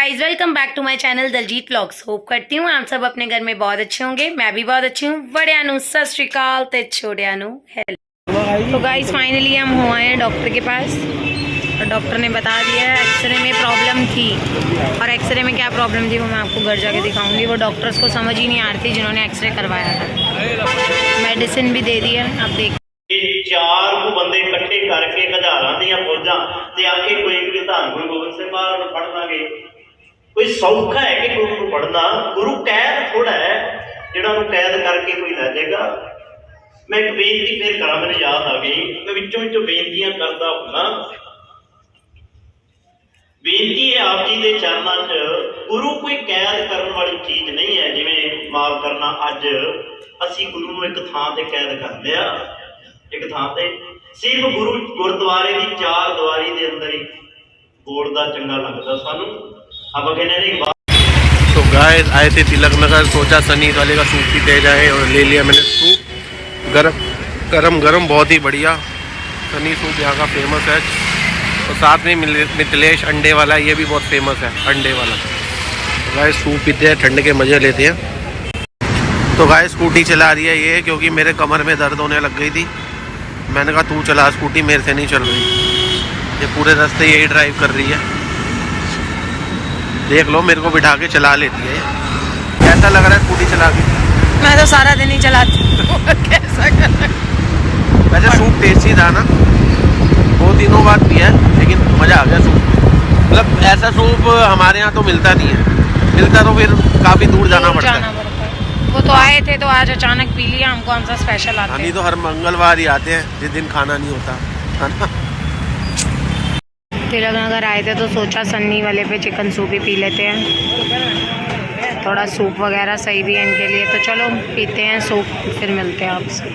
Guys welcome back to my channel Daljeet vlogs. Hope करती हूँ आप सब अपने घर में बहुत अच्छे होंगे। मैं भी बहुत अच्छी हूँ। बड़िया नु सत श्री अकाल ते छोड़िया नु हेलो। तो गाइज फाइनली हम हो आए हैं डॉक्टर के पास और डॉक्टर ने बता दिया है एक्सरे में प्रॉब्लम थी। और एक्सरे में क्या प्रॉब्लम थी वो मैं आपको घर जाके दिखाऊंगी। वो डॉक्टर्स को समझ ही नहीं आ रही थी जिन्होंने एक्सरे करवाया था। मेडिसिन भी दे दी है, आप देख। चार को बंदे इकट्ठे करके हज़ारां दी फौजां ते आके कोई भी धन गुरु गोबिंद सिंह महाराज नूं पढ़ लांगे। कोई सौखा है कि गुरु को पढ़ना? गुरु कैद थोड़ा है जिहड़ा उहनूं कैद करके कोई लै जाएगा। मैं एक बेनती फिर करा, मैंने याद आ गई, मैं विचों विचों बेनतियां करदा हुंदा। बेनती है आप जी के चरणों च, गुरु कोई कैद करने वाली चीज़ नहीं है। जिवें माफ करना, अज असीं गुरु नूं एक थां ते कैद कर लिया, एक थां ते सिर्फ गुरु गुरुद्वारे की चार दीवारी के अंदर ही बोलदा चंगा लगता सानू। अब कहने एक बात। तो गाइस आए थे तिलक नगर, सोचा सनी वाले का सूप पीते जाए और ले लिया मैंने सूप। गरम गरम बहुत ही बढ़िया सनी सूप यहाँ का फेमस है। और साथ में मिथिलेश अंडे वाला, ये भी बहुत फेमस है अंडे वाला। तो गाइस सूप पीते हैं, ठंड के मज़े लेते हैं। तो गाइस स्कूटी चला रही है ये, क्योंकि मेरे कमर में दर्द होने लग गई थी। मैंने कहा तू चला स्कूटी, मेरे से नहीं चल रही। ये पूरे रास्ते यही ड्राइव कर रही है, देख लो मेरे को बिठा के चला लेती है। कैसा लग रहा है स्कूटी चला के? मैं तो सारा दिन ही चलाती हूँ। कैसा कर? वैसे सूप टेस्टी था ना, 2 दिनों बाद पिया है, लेकिन मज़ा आ गया सूप। मतलब ऐसा सूप हमारे यहाँ तो मिलता नहीं है, मिलता तो फिर काफ़ी दूर जाना पड़ता है। वो तो आए थे तो आज अचानक पी लिया। हम कौन सा स्पेशल आते हैं? नहीं तो हर मंगलवार ही आते हैं जिस दिन खाना नहीं होता है ना। तिलक नगर आए थे तो सोचा सन्नी वाले पे चिकन सूप ही पी लेते हैं। थोड़ा सूप वगैरह सही भी है इनके लिए, तो चलो पीते हैं सूप, फिर मिलते हैं आपसे।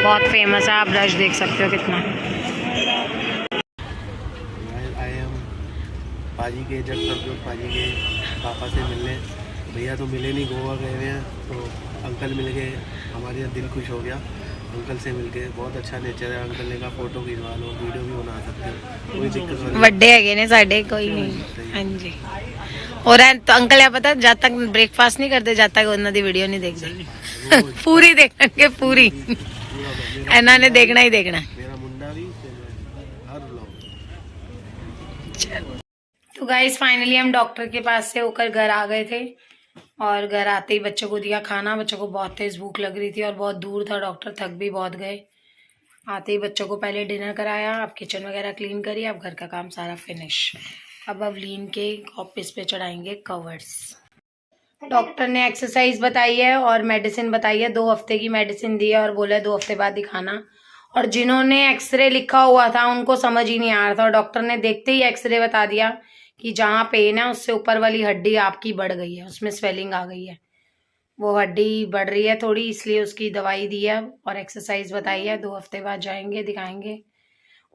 बहुत फेमस है, आप रश देख सकते हो कितना। आए हम पाजी के जगदलपुर, पाजी के पापा से मिलने। भैया तो मिले नहीं, गोवा गए हुए हैं। तो अंकल मिल गए, हमारे यहाँ दिल खुश हो गया अंकल से मिलके। बहुत अच्छा नेचर है अंकल ने कहा फोटो खिंचवा लो, वीडियो भी बना सकते हो, कोई दिक्कत नहीं। ਵੱਡੇ ਹੈਗੇ ਨੇ ਸਾਡੇ, कोई नहीं। हाँ जी। और तो अंकल है पता, जब तक ब्रेकफास्ट नहीं करते जब तक उन्होंने दी वीडियो नहीं देखते। पूरी देखेंगे पूरी, इन्होंने देखना ही देखना। मेरा मुंडा भी हर व्लॉग। तो गाइस फाइनली हम डॉक्टर के पास से होकर घर आ गए थे। और घर आते ही बच्चों को दिया खाना। बच्चों को बहुत तेज़ भूख लग रही थी और बहुत दूर था डॉक्टर, थक भी बहुत गए। आते ही बच्चों को पहले डिनर कराया, अब किचन वगैरह क्लीन करिए, अब घर का काम सारा फिनिश। अब अवलीन के ऑफिस पे चढ़ाएंगे कवर्स। डॉक्टर ने एक्सरसाइज बताई है और मेडिसिन बताई है। 2 हफ्ते की मेडिसिन दी है और बोला है 2 हफ्ते बाद दिखाना। और जिन्होंने एक्सरे लिखा हुआ था उनको समझ ही नहीं आ रहा था, और डॉक्टर ने देखते ही एक्सरे बता दिया कि जहाँ पेन है उससे ऊपर वाली हड्डी आपकी बढ़ गई है, उसमें स्वेलिंग आ गई है, वो हड्डी बढ़ रही है थोड़ी, इसलिए उसकी दवाई दी है और एक्सरसाइज बताई है। 2 हफ्ते बाद जाएंगे दिखाएंगे।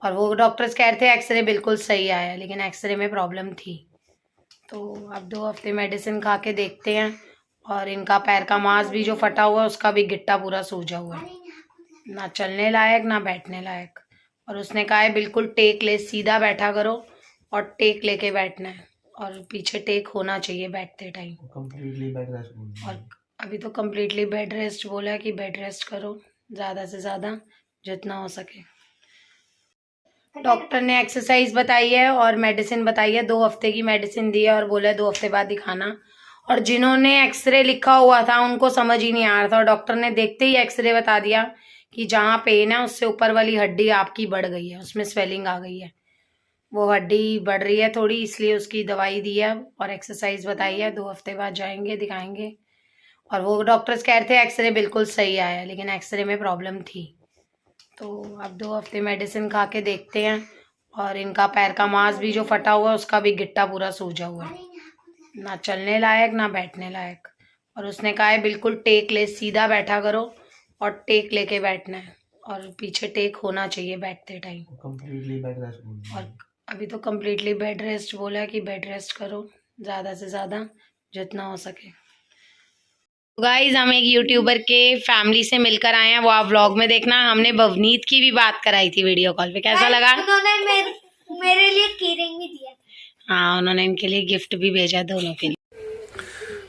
और वो डॉक्टर्स कह रहे थे एक्सरे बिल्कुल सही आया, लेकिन एक्सरे में प्रॉब्लम थी। तो अब 2 हफ्ते मेडिसिन खा के देखते हैं। और इनका पैर का मांस भी जो फटा हुआ है उसका भी गिट्टा पूरा सूजा हुआ है, ना चलने लायक ना बैठने लायक। और उसने कहा है बिल्कुल टेक ले, सीधा बैठा करो और टेक लेके बैठना है, और पीछे टेक होना चाहिए बैठते टाइम। Completely bed rest. और अभी तो कम्प्लीटली बेड रेस्ट बोला है कि बेड रेस्ट करो ज़्यादा से ज़्यादा जितना हो सके। डॉक्टर ने एक्सरसाइज बताई है और मेडिसिन बताई है। 2 हफ्ते की मेडिसिन दी है और बोला है 2 हफ्ते बाद दिखाना। और जिन्होंने एक्सरे लिखा हुआ था उनको समझ ही नहीं आ रहा था, और डॉक्टर ने देखते ही एक्सरे बता दिया कि जहाँ पेन है उससे ऊपर वाली हड्डी आपकी बढ़ गई है, उसमें स्वेलिंग आ गई है, वो हड्डी बढ़ रही है थोड़ी, इसलिए उसकी दवाई दी है और एक्सरसाइज बताई है। 2 हफ्ते बाद जाएंगे दिखाएंगे। और वो डॉक्टर्स कह रहे थे एक्सरे बिल्कुल सही आया, लेकिन एक्सरे में प्रॉब्लम थी। तो अब 2 हफ्ते मेडिसिन खा के देखते हैं। और इनका पैर का मांस भी जो फटा हुआ है उसका भी गिट्टा पूरा सूजा हुआ है, ना चलने लायक ना बैठने लायक। और उसने कहा है बिल्कुल टेक ले, सीधा बैठा करो और टेक लेके बैठना है, और पीछे टेक होना चाहिए बैठते टाइम। Completely bed rest. और अभी तो कम्प्लीटली बेड रेस्ट बोला है कि बेड रेस्ट करो ज़्यादा से ज़्यादा जितना हो सके। गाइज हम एक यूट्यूबर के फैमिली से मिलकर आए हैं, वो आप व्लॉग में देखना। हमने भवनीत की भी बात कराई थी वीडियो कॉल पे, कैसा लगा? उन्होंने मेरे लिए कीरिंग भी दिया। हाँ, उन्होंने इनके लिए गिफ्ट भी भेजा दोनों के लिए।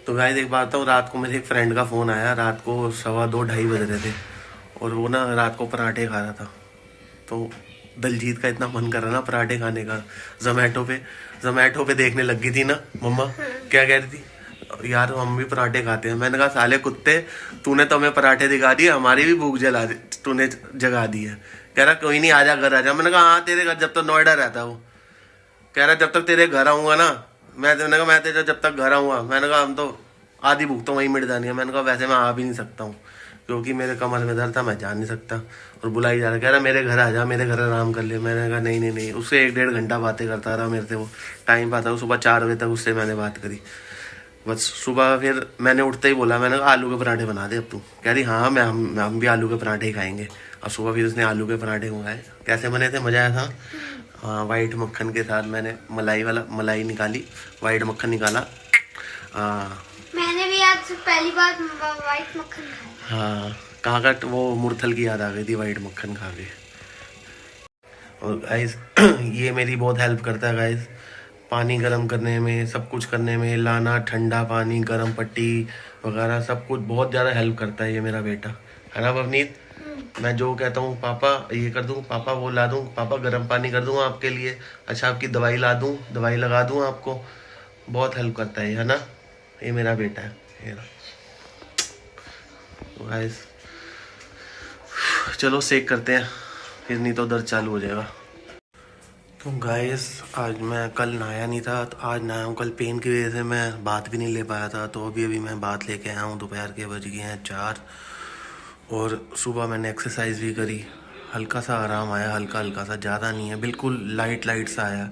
तो गाइस एक बात बताऊँ, रात को मेरे एक फ्रेंड का फ़ोन आया, रात को 2:15 बज रहे थे और वो ना रात को पराठे खा रहा था। तो दलजीत का इतना मन कर रहा ना पराठे खाने का, जोमेटो पे देखने लग गई थी ना मम्मा, क्या कह रही थी, यार हम भी पराठे खाते हैं। मैंने कहा साले कुत्ते, तूने तो हमें पराठे दिखा दिए, हमारी भी भूख तूने जगा दी है। कह रहा कोई नहीं, आजा घर आजा। मैंने कहा हाँ तेरे घर, जब तक नोएडा रहता है वो। कह रहा जब तक तेरे घर आऊंगा ना, मैंने कहा मैं तेरे जब तक घर आऊंगा, मैंने कहा हम तो आधी भूख तो वहीं मिट जानी है। मैंने कहा वैसे मैं आ भी नहीं सकता हूँ क्योंकि मेरे कमर में दर्द था, मैं जा नहीं सकता। और बुलाई जा रहा, कह रहा मेरे घर आ जा, मेरे घर आराम कर ले। मैंने कहा नहीं नहीं नहीं। उससे 1-1.5 घंटा बातें करता रहा मेरे से, वो टाइम पाता था। सुबह 4 बजे तक उससे मैंने बात करी बस। सुबह फिर मैंने उठते ही बोला, मैंने कहा आलू के पराठे बना दे अब तू। कह रही हाँ हम भी आलू के पराठे ही खाएंगे। और सुबह फिर उसने आलू के पराठे मंगाए। कैसे बने थे, मज़ा आया था। हाँ, वाइट मक्खन के साथ मैंने मलाई निकाली, वाइट मक्खन निकाला। मैंने भी आज पहली बार वाइट मक्खन खाया। हाँ, कहाँ का वो मुरथल की याद आ गई थी वाइट मक्खन खा के। और गाइस ये मेरी बहुत हेल्प करता है गाइस, पानी गर्म करने में, सब कुछ करने में, लाना ठंडा पानी, गर्म पट्टी वगैरह सब कुछ बहुत ज़्यादा हेल्प करता है ये मेरा बेटा, है ना पवनीत। मैं जो कहता हूँ पापा ये कर दूँ, पापा वो ला दूँ, पापा गर्म पानी कर दूँ आपके लिए, अच्छा आपकी दवाई ला दूँ, दवाई लगा दूँ आपको, बहुत हेल्प करता है ना। ये मेरा बेटा है ये ना। तो गाइस चलो सेक करते हैं, फिर नहीं तो दर्द चालू हो जाएगा। तो गाइस आज मैं कल नहाया नहीं था, तो आज नहाया हूँ। कल पेन की वजह से मैं बात भी नहीं ले पाया था, तो अभी मैं बात लेके आया हूँ। दोपहर के बज गए हैं 4 और सुबह मैंने एक्सरसाइज भी करी, हल्का सा आराम आया, हल्का सा, ज़्यादा नहीं है, बिल्कुल लाइट सा आया।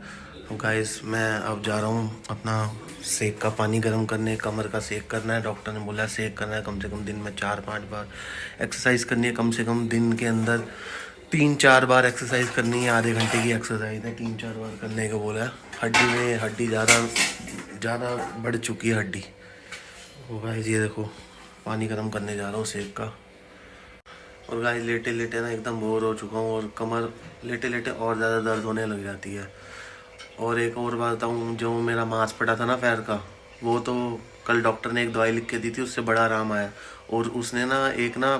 तो गाइस मैं अब जा रहा हूँ अपना सेक का पानी गर्म करने, कमर का सेक करना है। डॉक्टर ने बोला सेक करना है, कम से कम दिन में 4-5 बार एक्सरसाइज करनी है, कम से कम दिन के अंदर 3-4 बार एक्सरसाइज करनी है। आधे घंटे की एक्सरसाइज है, 3-4 बार करने का बोला है। हड्डी ज़्यादा बढ़ चुकी है हड्डी। तो गाइस ये देखो पानी गर्म करने जा रहा हूँ सेक का। और गाइस लेटे ना एकदम बोर हो चुका हूँ, और कमर लेटे और ज़्यादा दर्द होने लग जाती है। और एक और बात बताऊँ, जो मेरा मांस पड़ा था ना पैर का, वो तो कल डॉक्टर ने एक दवाई लिख के दी थी, उससे बड़ा आराम आया। और उसने ना एक ना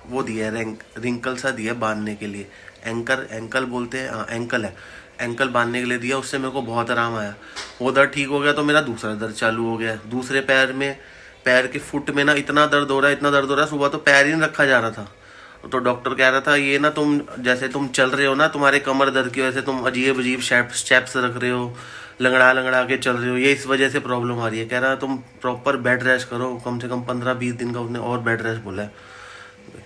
वो दिया है, रिंकल सा दिया बांधने के लिए, एंकल बोलते हैं, हाँ एंकल है, एंकल बांधने के लिए दिया, उससे मेरे को बहुत आराम आया। वो दर्द ठीक हो गया तो मेरा दूसरा दर्द चालू हो गया। दूसरे पैर के फुट में ना इतना दर्द हो रहा है, सुबह तो पैर ही नहीं रखा जा रहा था। तो डॉक्टर कह रहा था ये ना तुम जैसे तुम चल रहे हो ना, तुम्हारे कमर दर्द की वजह से तुम अजीब स्टेप्स रख रहे हो, लंगड़ा के चल रहे हो, ये इस वजह से प्रॉब्लम आ रही है। कह रहा तुम प्रॉपर बेड रेस्ट करो, कम से कम 15-20 दिन का उसने और बेड रेस्ट बोला है।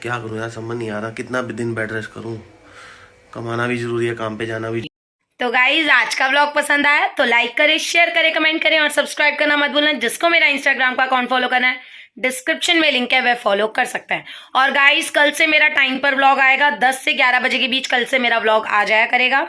क्या करूँ यार, समझ नहीं आ रहा कितना दिन बेड रेस्ट करूँ, कमाना भी जरूरी है, काम पे जाना भी। तो गाइज आज का व्लॉग पसंद आया तो लाइक करें, शेयर करें, कमेंट करें और सब्सक्राइब करना मत भूलना। जिसको मेरा इंस्टाग्राम का अकाउंट फॉलो करना है, डिस्क्रिप्शन में लिंक है, वह फॉलो कर सकते हैं। और गाइज कल से मेरा टाइम पर व्लॉग आएगा, 10 से 11 बजे के बीच कल से मेरा व्लॉग आ जाया करेगा।